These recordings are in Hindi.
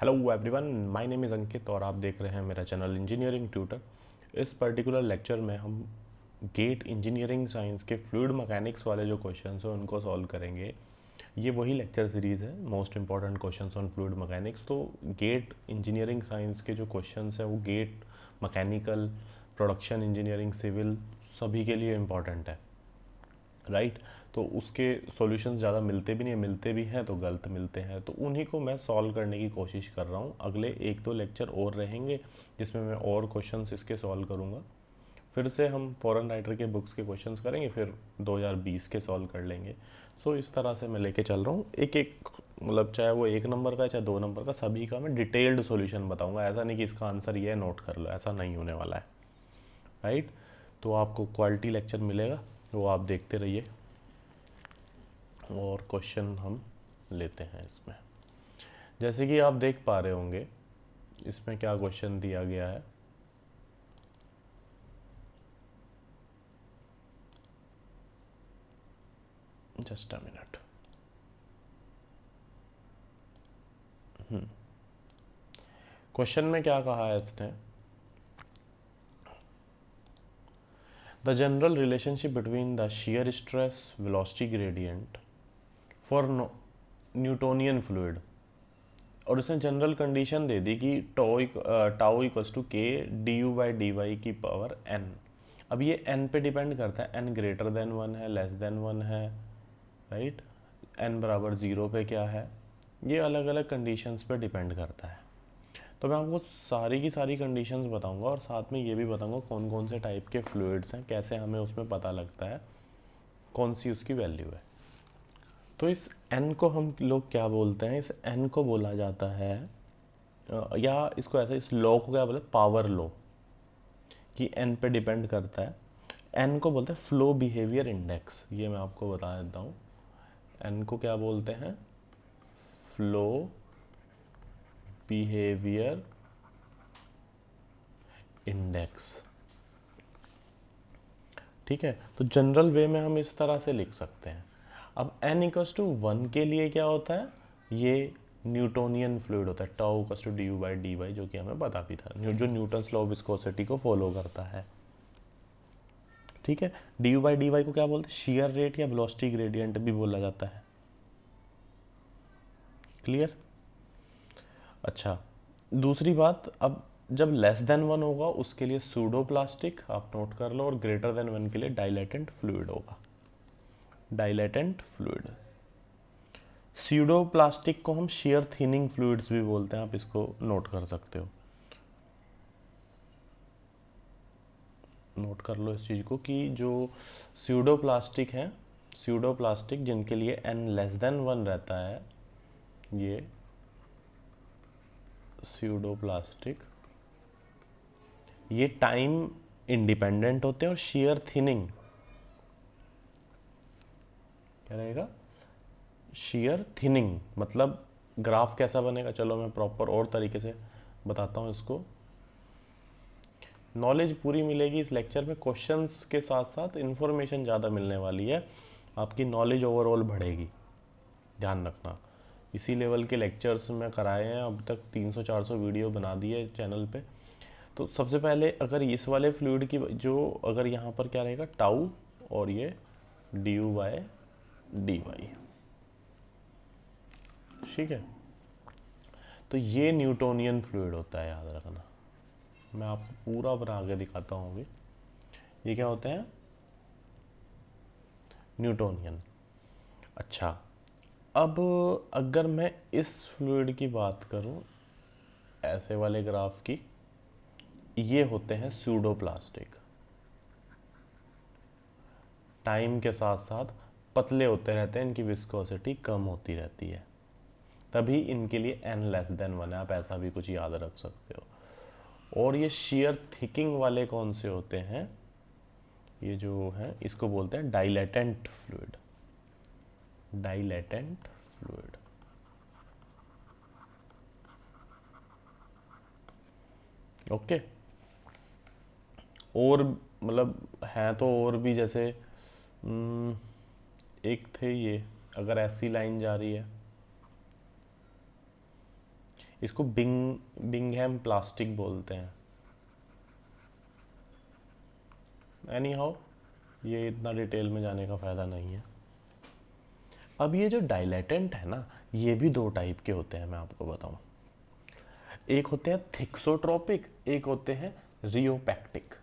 Hello everyone, my name is Ankit और आप देख रहे हैं मेरा चैनल इंजीनियरिंग ट्यूटर। इस पर्टिकुलर लेक्चर में हम गेट इंजीनियरिंग साइंस के फ्लूइड मैकेनिक्स वाले जो क्वेश्चंस हैं उनको सॉल्व करेंगे। ये वही लेक्चर सीरीज़ है, most important questions on fluid mechanics. तो गेट इंजीनियरिंग साइंस के जो क्वेश्चंस हैं वो GATE, mechanical, production engineering, civil सभी के लिए इम्पॉर्टेंट है, राइट। तो उसके सॉल्यूशंस ज़्यादा मिलते भी नहीं, मिलते भी हैं तो गलत मिलते हैं, तो उन्हीं को मैं सॉल्व करने की कोशिश कर रहा हूँ। अगले एक दो लेक्चर और रहेंगे जिसमें मैं और क्वेश्चंस इसके सॉल्व करूँगा। फिर से हम फॉरेन राइटर के बुक्स के क्वेश्चंस करेंगे, फिर 2020 के सॉल्व कर लेंगे। सो इस तरह से मैं लेके चल रहा हूँ। एक एक मतलब चाहे वो 1 नंबर का चाहे 2 नंबर का, सभी का मैं डिटेल्ड सॉल्यूशन बताऊँगा। ऐसा नहीं कि इसका आंसर ये है नोट कर लो, ऐसा नहीं होने वाला है, राइट। तो आपको क्वालिटी लेक्चर मिलेगा, वो आप देखते रहिए और क्वेश्चन हम लेते हैं इसमें। जैसे कि आप देख पा रहे होंगे इसमें क्या क्वेश्चन दिया गया है। Just a minute. क्वेश्चन में क्या कहा है इसने? The general relationship between the shear stress velocity gradient for Newtonian fluid, और उसने जनरल कंडीशन दे दी कि tau equals to k d u by d y की पावर एन। अब ये एन पे डिपेंड करता है, एन ग्रेटर देन वन है, लेस देन वन है, राइट। एन बराबर ज़ीरो पे क्या है, ये अलग अलग कंडीशंस पे डिपेंड करता है। तो मैं आपको सारी की सारी कंडीशंस बताऊंगा और साथ में ये भी बताऊंगा कौन कौन से टाइप के फ्लूइड्स हैं, कैसे हमें उसमें पता लगता है कौन सी उसकी वैल्यू है। तो इस एन को हम लोग क्या बोलते हैं? इस एन को बोला जाता है या इसको ऐसा, इस लॉ को क्या बोलते हैं? पावर लॉ, कि एन पे डिपेंड करता है। एन को बोलते हैं फ्लो बिहेवियर इंडेक्स, ये मैं आपको बता देता हूँ। एन को क्या बोलते हैं? फ्लो बिहेवियर इंडेक्स, ठीक है। तो जनरल वे में हम इस तरह से लिख सकते हैं। अब n इक्वस टू वन के लिए क्या होता है? ये न्यूटोनियन फ्लूइड होता है, tau equals to d u by d y, जो कि हमें पता भी था, जो न्यूटन्स लॉ ऑफ विस्कोसिटी को फॉलो करता है, ठीक है। D u by d y को क्या बोलते हैं? शियर रेट या वेलोसिटी ग्रेडियंट भी बोला जाता है। क्लियर? अच्छा, दूसरी बात, अब जब लेस देन वन होगा उसके लिए सूडो प्लास्टिक, आप नोट कर लो, और ग्रेटर देन वन के लिए डाइलेटेंट फ्लूइड होगा। डाइलेटेंट फ्लूइड, स्यूडो प्लास्टिक को हम शेयर थिनिंग फ्लूइड्स भी बोलते हैं, आप इसको नोट कर सकते हो। नोट कर लो इस चीज़ को कि जो स्यूडो प्लास्टिक हैं, स्यूडो प्लास्टिक जिनके लिए n लेस देन वन रहता है, ये स्यूडो प्लास्टिक, ये टाइम इंडिपेंडेंट होते हैं। और शेयर थिनिंग क्या रहेगा? शेयर थिनिंग मतलब ग्राफ कैसा बनेगा, चलो मैं प्रॉपर और तरीके से बताता हूँ इसको। नॉलेज पूरी मिलेगी इस लेक्चर में, क्वेश्चंस के साथ साथ इन्फॉर्मेशन ज़्यादा मिलने वाली है, आपकी नॉलेज ओवरऑल बढ़ेगी, ध्यान रखना। इसी लेवल के लेक्चर्स में कराए हैं अब तक, 300-400 वीडियो बना दी है चैनल पे। तो सबसे पहले अगर इस वाले फ्लूइड की जो, अगर यहाँ पर क्या रहेगा? टाउ और ये d u by d y, ठीक है। तो ये न्यूटोनियन फ्लूइड होता है, याद रखना। मैं आपको पूरा बना के दिखाता हूँ अभी। ये क्या होते हैं? न्यूटोनियन। अच्छा, अब अगर मैं इस फ्लूइड की बात करूँ, ऐसे वाले ग्राफ की, ये होते हैं सूडो प्लास्टिक। टाइम के साथ साथ पतले होते रहते हैं, इनकी विस्कोसिटी कम होती रहती है, तभी इनके लिए n लेस देन वन है, आप ऐसा भी कुछ याद रख सकते हो। और ये शेयर थिकिंग वाले कौन से होते हैं? ये जो है इसको बोलते हैं dilatant fluid, dilatant fluid, okay. और मतलब हैं तो और भी, जैसे एक थे ये, अगर ऐसी लाइन जा रही है, इसको बिंगहैम प्लास्टिक बोलते हैं। एनी हाउ, ये इतना डिटेल में जाने का फ़ायदा नहीं है। अब ये जो डायलेटेंट है ना, ये भी दो टाइप के होते हैं, मैं आपको बताऊं। एक होते हैं थिक्सोट्रोपिक, एक होते हैं रियोपैक्टिक।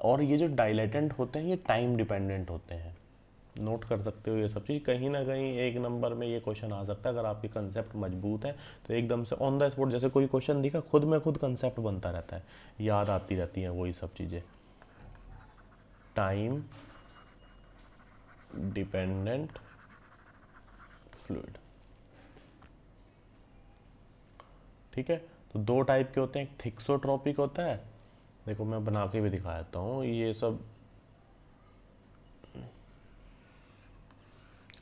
और ये जो डायलेटेंट होते हैं ये टाइम डिपेंडेंट होते हैं। नोट कर सकते हो ये सब चीज़, कहीं ना कहीं एक नंबर में ये क्वेश्चन आ सकता है। अगर आपके कंसेप्ट मजबूत है तो एकदम से ऑन द स्पॉट जैसे कोई क्वेश्चन दिखा, खुद में खुद कंसेप्ट बनता रहता है, याद आती रहती हैं वही सब चीज़ें। टाइम डिपेंडेंट फ्लूइड, ठीक है। तो दो टाइप के होते हैं, एक थिक्सोट्रोपिक होता है, देखो मैं बना के भी दिखा देता हूँ ये सब।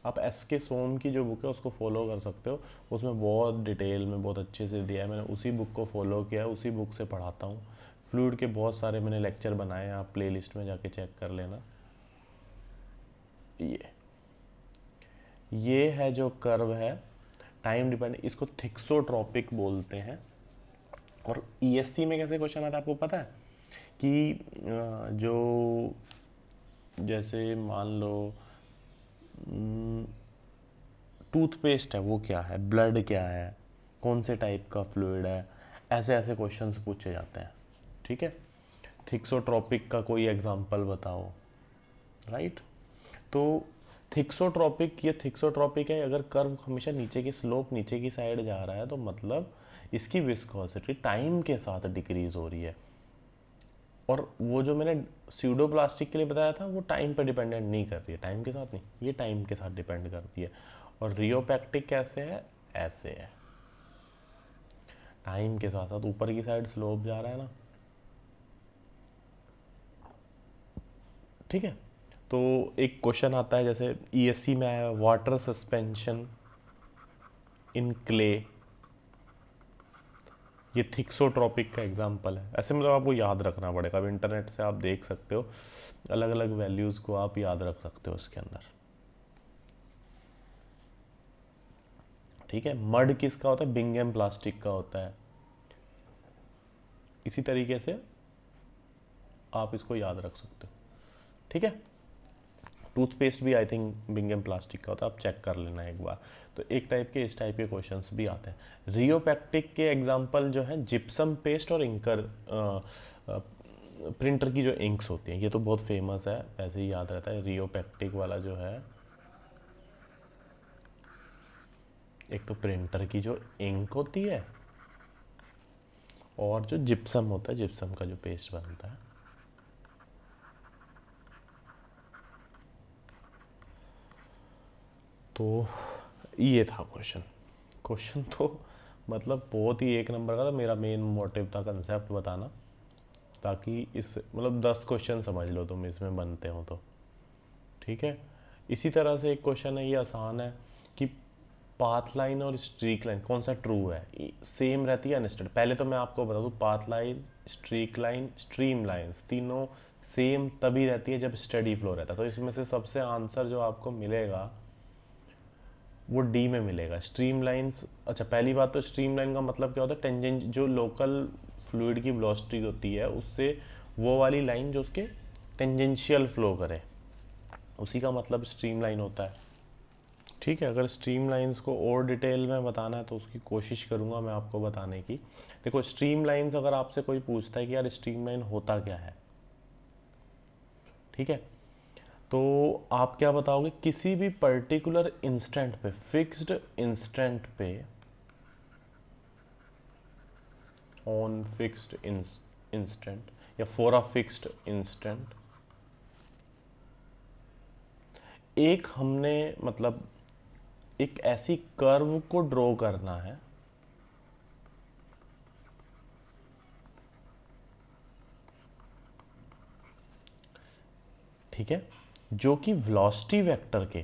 आप एस के सोम की जो बुक है उसको फॉलो कर सकते हो, उसमें बहुत डिटेल में बहुत अच्छे से दिया है। मैंने उसी बुक को फॉलो किया है, उसी बुक से पढ़ाता हूँ। फ्लूइड के बहुत सारे मैंने लेक्चर बनाए हैं, आप प्लेलिस्ट में जाके चेक कर लेना। ये है जो कर्व है टाइम डिपेंड, इसको थिक्सोट्रोपिक बोलते हैं। और ईएससी में कैसे क्वेश्चन आता है आपको पता है कि जो जैसे मान लो टूथपेस्ट है वो क्या है, ब्लड क्या है, कौन से टाइप का फ्लूइड है, ऐसे ऐसे क्वेश्चंस पूछे जाते हैं, ठीक है। थिक्सोट्रोपिक का कोई एग्जांपल बताओ, राइट। तो थिक्सोट्रोपिक, ये थिक्सोट्रोपिक है, अगर कर्व हमेशा नीचे की स्लोप नीचे की साइड जा रहा है तो मतलब इसकी विस्कोसिटी टाइम के साथ डिक्रीज हो रही है। और वो जो मैंने स्यूडो प्लास्टिक के लिए बताया था वो टाइम पे डिपेंडेंट नहीं कर रही है, टाइम के साथ नहीं, ये टाइम के साथ डिपेंड करती है। और रियोपैक्टिक कैसे है, ऐसे है, टाइम के साथ साथ ऊपर की साइड स्लोप जा रहा है ना, ठीक है। तो एक क्वेश्चन आता है जैसे ईएससी में आया, वाटर सस्पेंशन इन क्ले, ये थिक्सोट्रोपिक का एग्जांपल है। ऐसे मतलब आपको याद रखना पड़ेगा, अब इंटरनेट से आप देख सकते हो, अलग अलग वैल्यूज़ को आप याद रख सकते हो उसके अंदर, ठीक है। मड किसका होता है, बिंगहैम प्लास्टिक का होता है। इसी तरीके से आप इसको याद रख सकते हो, ठीक है। टूथपेस्ट भी आई थिंक बिंगहैम प्लास्टिक का होता है, आप चेक कर लेना एक बार। तो एक टाइप के इस टाइप के क्वेश्चंस भी आते हैं। रियोपैक्टिक के एग्जांपल जो है जिप्सम पेस्ट और इंकर, प्रिंटर की जो इंक्स होती हैं, ये तो बहुत फेमस है, ऐसे ही याद रहता है। रियोपैक्टिक वाला जो है, एक तो प्रिंटर की जो इंक होती है और जो जिप्सम होता है, जिप्सम का जो पेस्ट बनता है। तो ये था क्वेश्चन। क्वेश्चन तो मतलब बहुत ही एक नंबर का था, मेरा मेन मोटिव था कंसेप्ट बताना, ताकि इस मतलब 10 क्वेश्चन समझ लो तुम इसमें बनते हो तो, ठीक है। इसी तरह से एक क्वेश्चन है, ये आसान है कि पाथ लाइन और स्ट्रीक लाइन कौन सा ट्रू है, सेम रहती है अनस्टेड। पहले तो मैं आपको बता दूं, path line, streak line, stream lines तीनों सेम तभी रहती है जब स्टडी फ्लो रहता है। तो इसमें से सबसे आंसर जो आपको मिलेगा वो डी में मिलेगा, स्ट्रीम लाइंस। अच्छा, पहली बात तो स्ट्रीम लाइन का मतलब क्या होता है, टेंजेंट, जो लोकल फ्लूइड की वेलोसिटी होती है उससे वो वाली लाइन जो उसके टेंजेंशियल फ्लो करे, उसी का मतलब स्ट्रीम लाइन होता है, ठीक है। अगर स्ट्रीम लाइंस को और डिटेल में बताना है तो उसकी कोशिश करूंगा मैं आपको बताने की। देखो स्ट्रीम लाइंस, अगर आपसे कोई पूछता है कि यार स्ट्रीम लाइन होता क्या है, ठीक है, तो आप क्या बताओगे, किसी भी पर्टिकुलर इंस्टेंट पे, फिक्स्ड इंस्टेंट पे, ऑन फिक्स्ड इंस्टेंट या फॉर अ फिक्स्ड इंस्टेंट, एक हमने मतलब एक ऐसी कर्व को ड्रॉ करना है, ठीक है, जो कि वेलोसिटी वेक्टर के,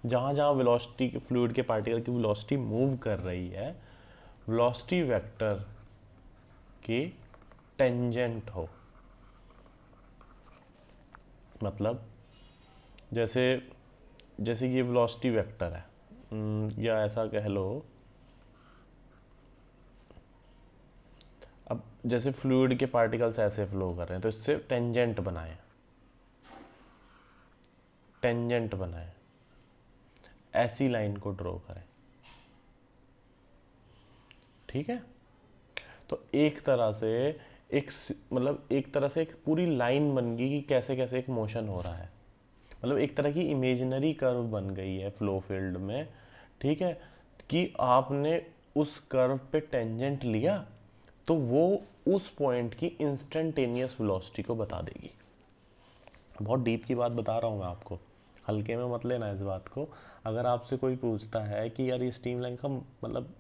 जहां जहां वेलोसिटी के फ्लूइड के पार्टिकल की वेलोसिटी मूव कर रही है, वेलोसिटी वेक्टर के टेंजेंट हो। मतलब जैसे जैसे ये वेलोसिटी वेक्टर है, या ऐसा कह लो, अब जैसे फ्लूइड के पार्टिकल्स ऐसे फ्लो कर रहे हैं तो इससे टेंजेंट बनाए, टेंजेंट बनाए, ऐसी लाइन को ड्रॉ करें, ठीक है। तो एक तरह से एक मतलब एक तरह से एक पूरी लाइन बन गई कि कैसे कैसे एक मोशन हो रहा है, मतलब एक तरह की इमेजिनरी कर्व बन गई है फ्लो फील्ड में, ठीक है, कि आपने उस कर्व पे टेंजेंट लिया तो वो उस पॉइंट की इंस्टेंटेनियस वेलोसिटी को बता देगी। बहुत डीप की बात बता रहा हूँ मैं आपको, हल्के में मत लेना इस बात को। अगर आपसे कोई पूछता है कि यार ये स्ट्रीम लाइन का मतलब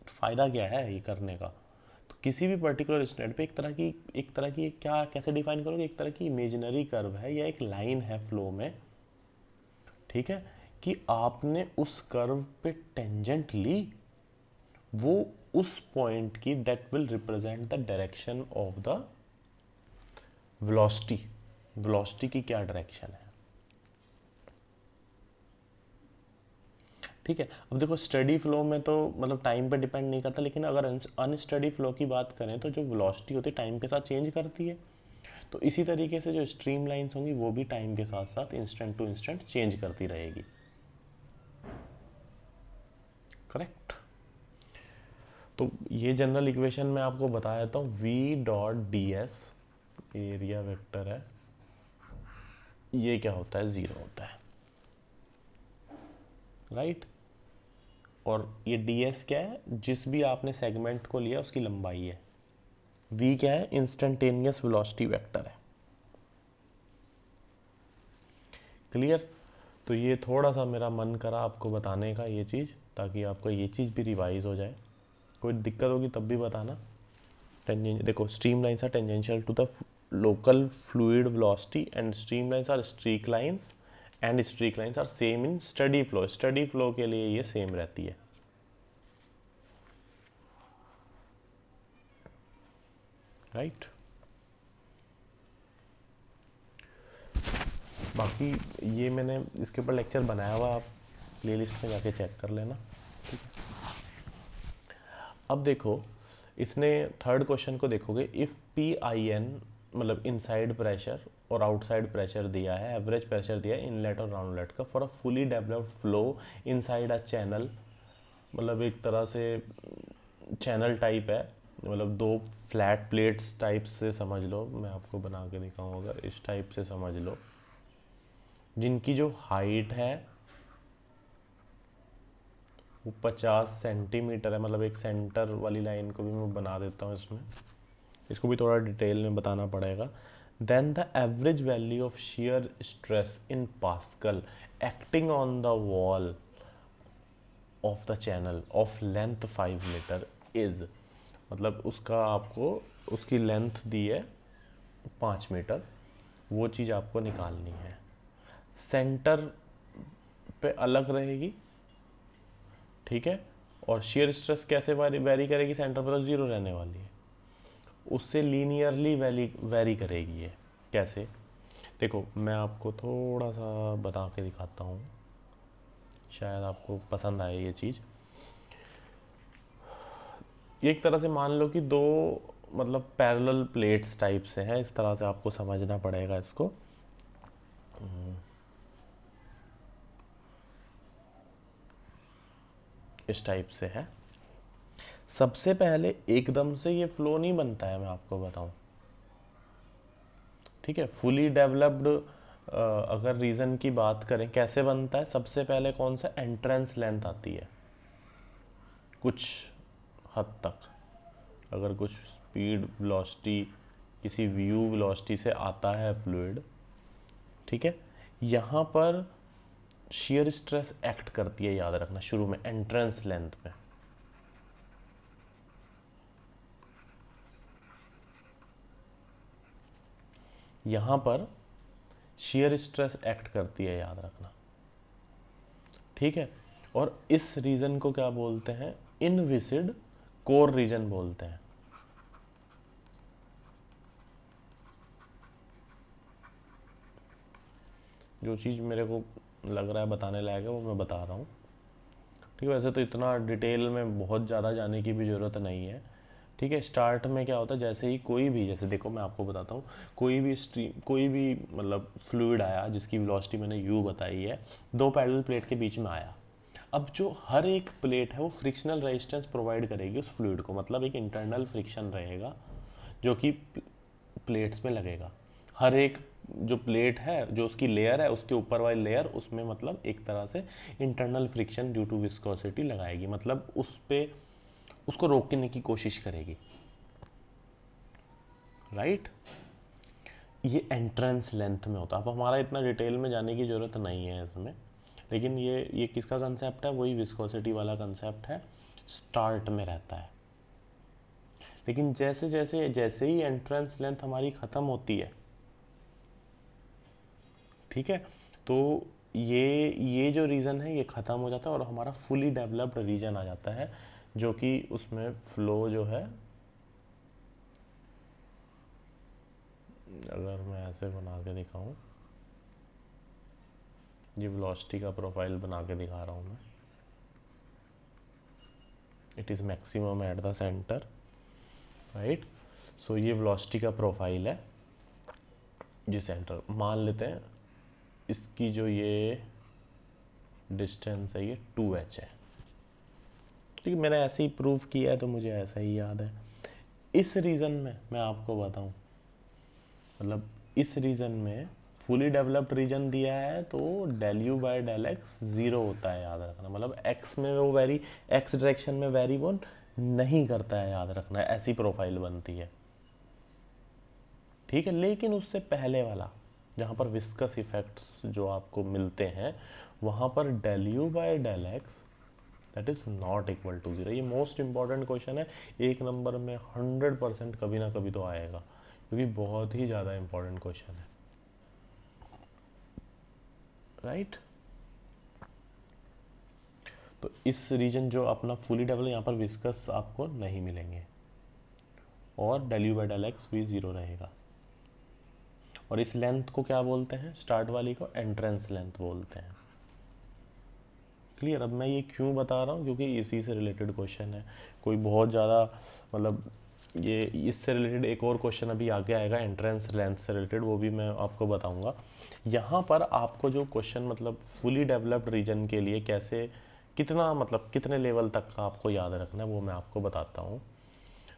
फ़ायदा क्या है ये करने का, तो किसी भी पर्टिकुलर स्टैंड पे एक तरह की क्या कैसे डिफाइन करोगे, एक तरह की इमेजिनरी कर्व है या एक लाइन है फ्लो में, ठीक है, कि आपने उस कर्व पे टेंजेंट ली, वो उस पॉइंट की that will represent the direction of the velocity, velocity की क्या डायरेक्शन है, ठीक है। अब देखो स्टडी फ्लो में तो मतलब टाइम पे डिपेंड नहीं करता, लेकिन अगर अनस्टडी फ्लो की बात करें तो जो वेलोसिटी होती है टाइम के साथ चेंज करती है, तो इसी तरीके से जो स्ट्रीम लाइंस होंगी वो भी टाइम के साथ साथ इंस्टेंट टू इंस्टेंट चेंज करती रहेगी, करेक्ट। तो ये जनरल इक्वेशन मैं आपको बता देता हूँ, V dot D S area vector है, ये क्या होता है, ज़ीरो होता है, राइट। और ये डी एस क्या है, जिस भी आपने सेगमेंट को लिया उसकी लंबाई है, वी क्या है, इंस्टेंटेनियस वेलोसिटी वेक्टर है, क्लियर। तो ये थोड़ा सा मेरा मन करा आपको बताने का ये चीज़, ताकि आपको ये चीज़ भी रिवाइज हो जाए, कोई दिक्कत होगी तब भी बताना। टेंजेंट देखो, stream lines are tangential to the local fluid velocity and stream lines are streak lines and streak lines are same in steady flow, steady flow के लिए ये सेम रहती है, राइट। बाकी ये मैंने इसके ऊपर लेक्चर बनाया हुआ, आप प्लेलिस्ट में जाके चेक कर लेना, ठीक है। अब देखो, इसने थर्ड क्वेश्चन को देखोगे, इफ़ पी आई एन मतलब इनसाइड प्रेशर और आउटसाइड प्रेशर दिया है, एवरेज प्रेशर दिया है इनलेट और आउटलेट का for a fully developed flow inside a channel, मतलब एक तरह से चैनल टाइप है, मतलब दो फ्लैट प्लेट्स टाइप से समझ लो, मैं आपको बना के दिखाऊँ अगर इस टाइप से समझ लो, जिनकी जो हाइट है वो 50 सेंटीमीटर है, मतलब एक सेंटर वाली लाइन को भी मैं बना देता हूँ इसमें, इसको भी थोड़ा डिटेल में बताना पड़ेगा। Then the average value of shear stress in pascal acting on the wall of the channel of length 5 metre is, मतलब उसका आपको उसकी लेंथ दी है 5 मीटर, वो चीज़ आपको निकालनी है। सेंटर पे अलग रहेगी, ठीक है, और shear स्ट्रेस कैसे वेरी करेगी, सेंटर पर तो ज़ीरो रहने वाली है, उससे लीनियरली वेरी करेगी ये, कैसे, देखो मैं आपको थोड़ा सा बता के दिखाता हूँ, शायद आपको पसंद आए ये चीज़। ये एक तरह से मान लो कि दो मतलब पैरेलल प्लेट्स टाइप से हैं, इस तरह से आपको समझना पड़ेगा इसको। इस टाइप से है, सबसे पहले एकदम से ये फ्लो नहीं बनता है, मैं आपको बताऊं, ठीक है। फुली डेवलप्ड अगर रीज़न की बात करें कैसे बनता है, सबसे पहले कौन सा एंट्रेंस लेंथ आती है, कुछ हद तक अगर कुछ स्पीड वेलोसिटी किसी व्यू वेलोसिटी से आता है फ्लूइड, ठीक है, यहाँ पर shear स्ट्रेस एक्ट करती है, याद रखना शुरू में एंट्रेंस लेंथ पे, यहाँ पर shear स्ट्रेस एक्ट करती है, याद रखना, ठीक है। और इस रीजन को क्या बोलते हैं, इनविसिड कोर रीजन बोलते हैं, जो चीज़ मेरे को लग रहा है बताने लायक है वो मैं बता रहा हूँ। ठीक है, वैसे तो इतना डिटेल में बहुत ज़्यादा जाने की भी ज़रूरत नहीं है। ठीक है, स्टार्ट में क्या होता है, जैसे ही कोई भी, जैसे देखो मैं आपको बताता हूँ, कोई भी स्ट्रीम, कोई भी मतलब फ्लूइड आया जिसकी वेलोसिटी मैंने यू बताई है, दो पैरेलल प्लेट के बीच में आया। अब जो हर एक प्लेट है वो फ्रिक्शनल रेजिस्टेंस प्रोवाइड करेगी उस फ्लूइड को, मतलब एक इंटरनल फ्रिक्शन रहेगा जो कि प्लेट्स में लगेगा। हर एक जो प्लेट है, जो उसकी लेयर है, उसके ऊपर वाली लेयर, उसमें मतलब एक तरह से internal friction due to viscosity लगाएगी, मतलब उस पे उसको रोकने की कोशिश करेगी, राइट। ये एंट्रेंस लेंथ में होता है। अब हमारा इतना डिटेल में जाने की ज़रूरत नहीं है इसमें, लेकिन ये किसका कंसेप्ट है, वही विस्कोसिटी वाला कंसेप्ट है, स्टार्ट में रहता है। लेकिन जैसे जैसे जैसे ही एंट्रेंस लेंथ हमारी ख़त्म होती है, ठीक है, तो ये जो रीजन है ये ख़त्म हो जाता है और हमारा फुली डेवलप्ड रीजन आ जाता है, जो कि उसमें फ्लो जो है, अगर मैं ऐसे बना के दिखाऊं, ये वेलोसिटी का प्रोफाइल बना के दिखा रहा हूँ मैं, it is maximum at the centre, right. So ये वेलोसिटी का प्रोफाइल है जी, सेंटर मान लेते हैं, इसकी जो ये डिस्टेंस है ये 2h है। ठीक है, मैंने ऐसे ही प्रूव किया है तो मुझे ऐसा ही याद है। इस रीज़न में मैं आपको बताऊं, मतलब इस रीजन में फुली डेवलप्ड रीजन दिया है तो del u by del x zero होता है, याद रखना। मतलब एक्स में वो वेरी, एक्स डायरेक्शन में वेरी वो नहीं करता है, याद रखना, ऐसी प्रोफाइल बनती है, ठीक है। लेकिन उससे पहले वाला जहाँ पर विस्कस इफेक्ट्स जो आपको मिलते हैं, वहाँ पर del u by del x that is not equal to zero. ये मोस्ट इंपॉर्टेंट क्वेश्चन है, एक नंबर में 100% कभी ना कभी तो आएगा, क्योंकि बहुत ही ज़्यादा इंपॉर्टेंट क्वेश्चन है, राइट। तो इस रीजन जो अपना फुली डेवलप, यहाँ पर विस्कस आपको नहीं मिलेंगे और del u by del x भी ज़ीरो रहेगा। और इस लेंथ को क्या बोलते हैं, स्टार्ट वाली को एंट्रेंस लेंथ बोलते हैं। क्लियर। अब मैं ये क्यों बता रहा हूँ, क्योंकि इसी से रिलेटेड क्वेश्चन है, कोई बहुत ज़्यादा मतलब, ये इससे रिलेटेड एक और क्वेश्चन अभी आगे आएगा एंट्रेंस लेंथ से रिलेटेड, वो भी मैं आपको बताऊंगा। यहाँ पर आपको जो क्वेश्चन मतलब फुली डेवलप्ड रीजन के लिए कैसे, कितना मतलब कितने लेवल तक का आपको याद रखना है वो मैं आपको बताता हूँ।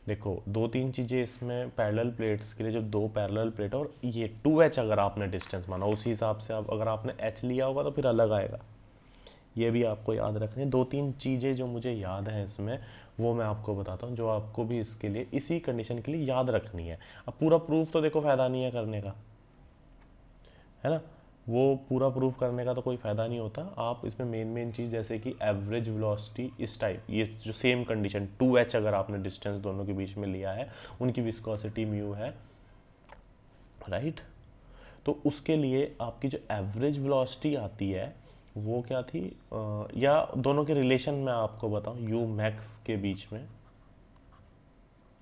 देखो दो तीन चीज़ें इसमें, पैरेलल प्लेट्स के लिए जो दो पैरेलल प्लेट और ये 2h अगर आपने डिस्टेंस माना, उसी हिसाब से आप अगर आपने h लिया होगा तो फिर अलग आएगा, ये भी आपको याद रखनी है। दो तीन चीज़ें जो मुझे याद है इसमें वो मैं आपको बताता हूँ, जो आपको भी इसके लिए इसी कंडीशन के लिए याद रखनी है। अब पूरा प्रूफ तो देखो फ़ायदा नहीं है करने का, है ना, वो पूरा प्रूफ करने का तो कोई फ़ायदा नहीं होता। आप इसमें मेन मेन चीज़ जैसे कि एवरेज वेलोसिटी इस टाइप, ये जो सेम कंडीशन 2h अगर आपने डिस्टेंस दोनों के बीच में लिया है, उनकी विस्कोसिटी म्यू है, राइट। तो उसके लिए आपकी जो एवरेज वेलोसिटी आती है वो क्या थी, या दोनों के रिलेशन में आपको बताऊं, यू मैक्स के बीच में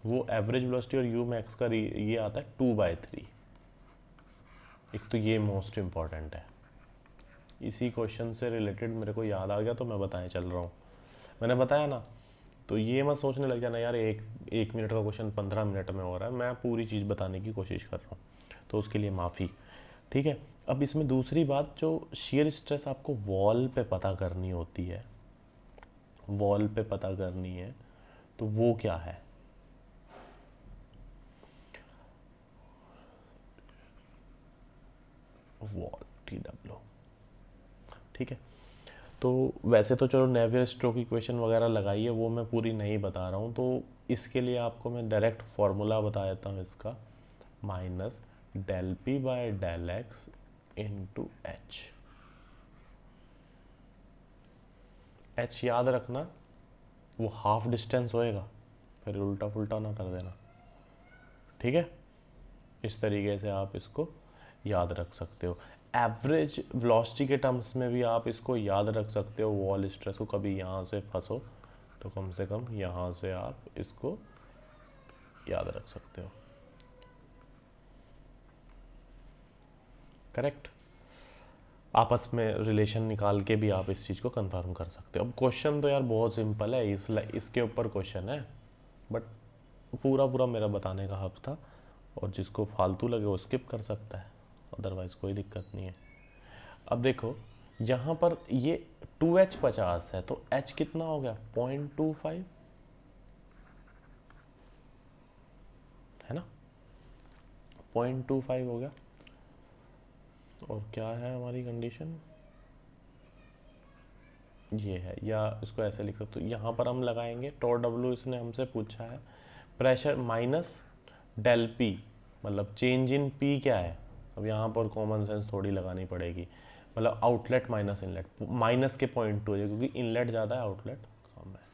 वो एवरेज वेलोसिटी और यू मैक्स का ये आता है 2/3। एक तो ये मोस्ट इम्पॉर्टेंट है, इसी क्वेश्चन से रिलेटेड मेरे को याद आ गया तो मैं बताने चल रहा हूँ, मैंने बताया ना। तो ये मत सोचने लग जाना यार एक मिनट का क्वेश्चन 15 मिनट में हो रहा है, मैं पूरी चीज़ बताने की कोशिश कर रहा हूँ, तो उसके लिए माफ़ी, ठीक है। अब इसमें दूसरी बात, जो शियर स्ट्रेस आपको वॉल पे पता करनी होती है, वॉल पे पता करनी है, तो वो क्या है, वॉल TW, ठीक है। तो वैसे तो चलो नेवियर स्ट्रोक इक्वेशन वगैरह लगाई है, वो मैं पूरी नहीं बता रहा हूँ, तो इसके लिए आपको मैं डायरेक्ट फार्मूला बता देता हूँ इसका, minus del p by del x into h याद रखना, वो हाफ डिस्टेंस होएगा, फिर उल्टा फुल्टा ना कर देना, ठीक है। इस तरीके से आप इसको याद रख सकते हो। एवरेज वेलोसिटी के टर्म्स में भी आप इसको याद रख सकते हो, वॉल स्ट्रेस को, कभी यहाँ से फंसो तो कम से कम यहाँ से आप इसको याद रख सकते हो, करेक्ट। आपस में रिलेशन निकाल के भी आप इस चीज़ को कंफर्म कर सकते हो। अब क्वेश्चन तो यार बहुत सिंपल है, इसके ऊपर क्वेश्चन है, बट पूरा पूरा मेरा बताने का हक था, और जिसको फालतू लगे वो स्किप कर सकता है, अदरवाइज़ कोई दिक्कत नहीं है। अब देखो यहाँ पर ये 2H 50 है, तो H कितना हो गया 0.25, है ना, 0.25 हो गया। और क्या है हमारी कंडीशन, ये है, या इसको ऐसे लिख सकते हो, यहाँ पर हम लगाएंगे टो डब्ल्यू, इसने हमसे पूछा है प्रेशर माइनस डेल पी, मतलब चेंज इन पी क्या है। अब यहाँ पर कॉमन सेंस थोड़ी लगानी पड़ेगी, मतलब आउटलेट माइनस इनलेट, माइनस के 0.2 है क्योंकि इनलेट ज़्यादा है आउटलेट कम है।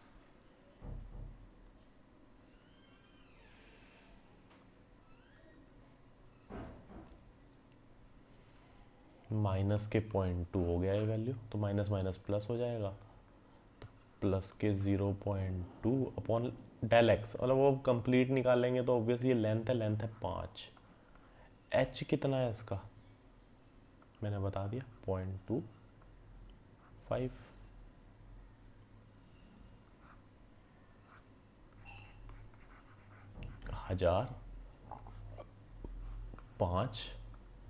माइनस के 0.2 हो गया ये वैल्यू, तो माइनस माइनस प्लस हो जाएगा, तो प्लस के 0.2 अपॉन डेल एक्स, मतलब वो कंप्लीट निकालेंगे तो ऑब्वियसली ये लेंथ है 5। एच कितना है इसका मैंने बता दिया 0.25, हजार 5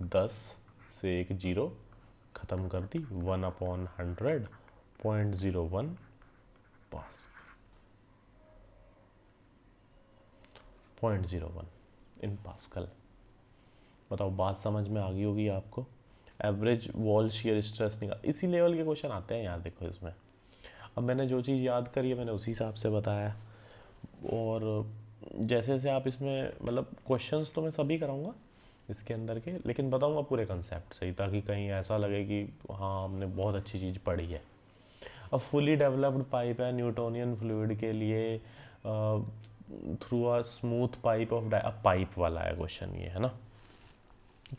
10 से एक जीरो ख़त्म कर दी, 1/100 0.01 पास, 0.01 इन पास्कल। बताओ बात समझ में आ गई होगी आपको। एवरेज वॉल शियर स्ट्रेस निकाल, इसी लेवल के क्वेश्चन आते हैं यार, देखो इसमें। अब मैंने जो चीज़ याद करी है मैंने उसी हिसाब से बताया, और जैसे जैसे आप इसमें, मतलब क्वेश्चंस तो मैं सभी कराऊंगा इसके अंदर के, लेकिन बताऊंगा पूरे कंसेप्ट सही, ताकि कहीं ऐसा लगे कि हाँ हमने बहुत अच्छी चीज़ पढ़ी है। अब फुली डेवलप्ड पाइप है न्यूटोनियन फ्लूइड के लिए, through a smooth pipe of pipe वाला है क्वेश्चन ये, है ना,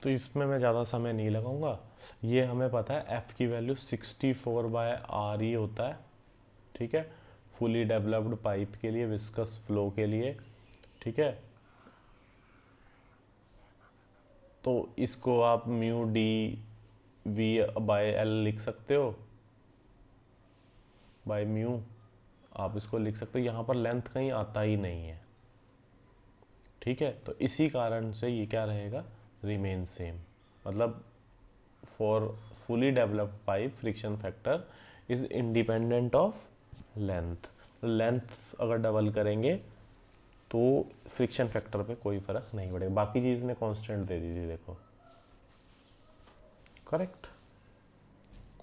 तो इसमें मैं ज़्यादा समय नहीं लगाऊंगा। ये हमें पता है एफ़ की वैल्यू 64/RE होता है, ठीक है, फुली डेवलप्ड पाइप के लिए, विस्कस फ्लो के लिए, ठीक है। तो इसको आप mu d v by l लिख सकते हो, बाय म्यू आप इसको लिख सकते हो, यहाँ पर लेंथ कहीं आता ही नहीं है, ठीक है। तो इसी कारण से ये क्या रहेगा, रिमेन सेम, मतलब for fully developed pipe friction factor is independent of length. Length अगर डबल करेंगे तो फ्रिक्शन फैक्टर पे कोई फर्क नहीं पड़ेगा, बाकी चीज़ ने कांस्टेंट दे दी थी देखो, करेक्ट,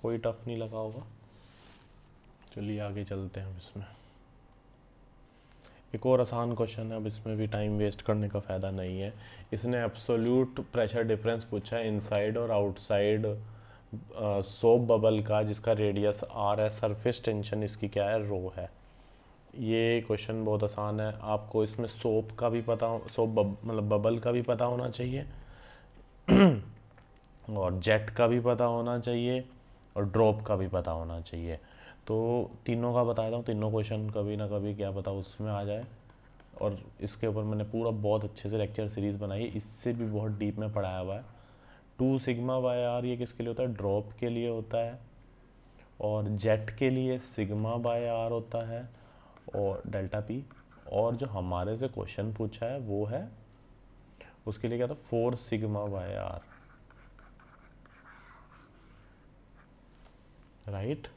कोई टफ नहीं लगा होगा। चलिए आगे चलते हैं। अब इसमें एक और आसान क्वेश्चन है, अब इसमें भी टाइम वेस्ट करने का फ़ायदा नहीं है। इसने एब्सोल्यूट प्रेशर डिफरेंस पूछा है इनसाइड और आउटसाइड सोप बबल का, जिसका रेडियस आर है, सरफेस टेंशन इसकी क्या है, रो है। ये क्वेश्चन बहुत आसान है, आपको इसमें सोप का भी पता हो, मतलब बबल का भी पता होना चाहिए और जेट का भी पता होना चाहिए और ड्रॉप का भी पता होना चाहिए। तो तीनों का बताया हूँ, तीनों क्वेश्चन कभी ना कभी क्या पता उसमें आ जाए। और इसके ऊपर मैंने पूरा बहुत अच्छे से लेक्चर सीरीज़ बनाई है, इससे भी बहुत डीप में पढ़ाया हुआ है। 2σ/r ये किसके लिए होता है, ड्रॉप के लिए होता है, और जेट के लिए σ/r होता है, और डेल्टा पी। और जो हमारे से क्वेश्चन पूछा है वो है, उसके लिए क्या था, 4σ/r, राइट।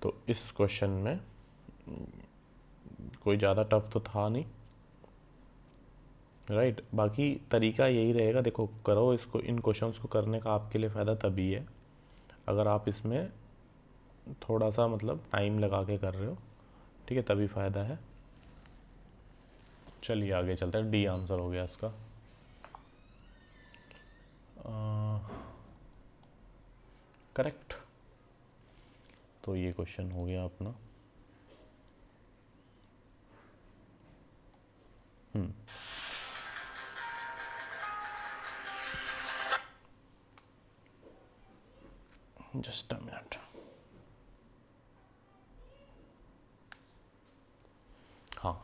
तो इस क्वेश्चन में कोई ज़्यादा टफ तो था नहीं, राइट। बाकी तरीका यही रहेगा, देखो करो इसको, इन क्वेश्चंस को करने का आपके लिए फ़ायदा तभी है अगर आप इसमें थोड़ा सा मतलब टाइम लगा के कर रहे हो, ठीक है, तभी फ़ायदा है। चलिए आगे चलते हैं, डी आंसर हो गया इसका। करेक्ट, तो ये क्वेश्चन हो गया अपना। Just a minute. हाँ,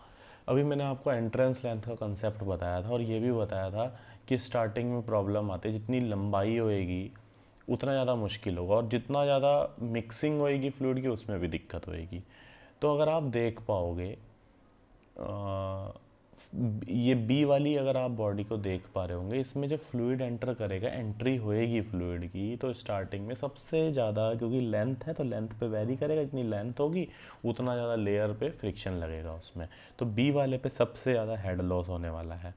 अभी मैंने आपको एंट्रेंस लेंथ का कंसेप्ट बताया था, और ये भी बताया था कि स्टार्टिंग में प्रॉब्लम आती है, जितनी लंबाई होएगी उतना ज़्यादा मुश्किल होगा, और जितना ज़्यादा मिक्सिंग होएगी फ्लूइड की उसमें भी दिक्कत होएगी। तो अगर आप देख पाओगे ये बी वाली अगर आप बॉडी को देख पा रहे होंगे, इसमें जब फ्लूइड एंटर करेगा, एंट्री होएगी फ्लूइड की, तो स्टार्टिंग में सबसे ज़्यादा, क्योंकि लेंथ है तो लेंथ पे वेरी करेगा, जितनी लेंथ होगी उतना ज़्यादा लेयर पे फ्रिक्शन लगेगा उसमें। तो बी वाले पे सबसे ज़्यादा हेड लॉस होने वाला है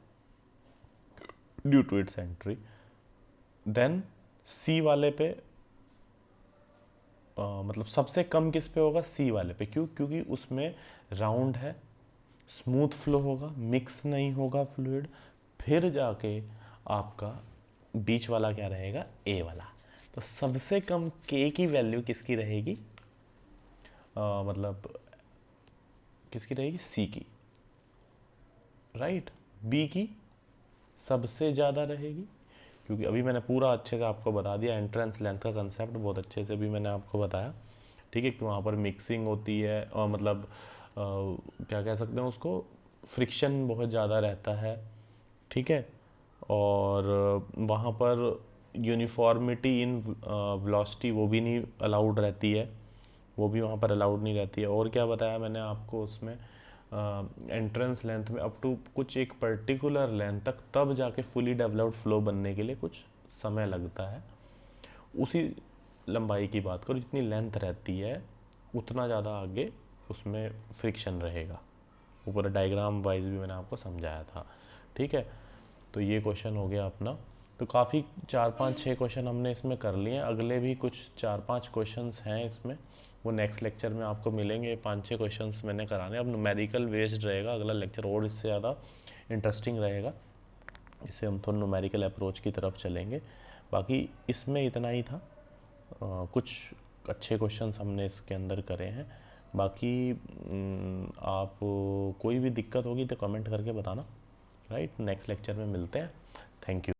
due to its entry. Then C वाले पे मतलब सबसे कम किस पे होगा, सी वाले पे। क्यों? क्योंकि उसमें राउंड है, स्मूथ फ्लो होगा, मिक्स नहीं होगा फ्लूइड। फिर जाके आपका बीच वाला क्या रहेगा, ए वाला। तो सबसे कम के की वैल्यू किसकी रहेगी, मतलब किसकी रहेगी, सी की, राइट। बी की सबसे ज़्यादा रहेगी, क्योंकि अभी मैंने पूरा अच्छे से आपको बता दिया, एंट्रेंस लेंथ का कंसेप्ट बहुत अच्छे से भी मैंने आपको बताया, ठीक है, कि वहाँ पर मिक्सिंग होती है, और मतलब क्या कह सकते हैं उसको, फ्रिक्शन बहुत ज़्यादा रहता है, ठीक है। और वहाँ पर यूनिफॉर्मिटी इन वेलोसिटी वो भी नहीं अलाउड रहती है, वो भी वहाँ पर अलाउड नहीं रहती है। और क्या बताया मैंने आपको उसमें, एंट्रेंस लेंथ में अप टू कुछ एक पर्टिकुलर लेंथ तक, तब जाके फुली डेवलप्ड फ्लो बनने के लिए कुछ समय लगता है। उसी लंबाई की बात करो, जितनी लेंथ रहती है उतना ज़्यादा आगे उसमें फ्रिक्शन रहेगा। ऊपर डायग्राम वाइज भी मैंने आपको समझाया था, ठीक है। तो ये क्वेश्चन हो गया अपना। तो काफ़ी 4-5-6 क्वेश्चन हमने इसमें कर लिए हैं। अगले भी कुछ 4-5 क्वेश्चंस हैं इसमें, वो नेक्स्ट लेक्चर में आपको मिलेंगे। 5-6 क्वेश्चंस मैंने कराने, अब न्यूमेरिकल बेस्ड रहेगा अगला लेक्चर, और इससे ज़्यादा इंटरेस्टिंग रहेगा। इससे हम थोड़ा न्यूमेरिकल अप्रोच की तरफ चलेंगे। बाकी इसमें इतना ही था, कुछ अच्छे क्वेश्चंस हमने इसके अंदर करे हैं। बाकी आप कोई भी दिक्कत होगी तो कमेंट करके बताना, राइट। नेक्स्ट लेक्चर में मिलते हैं। Thank you.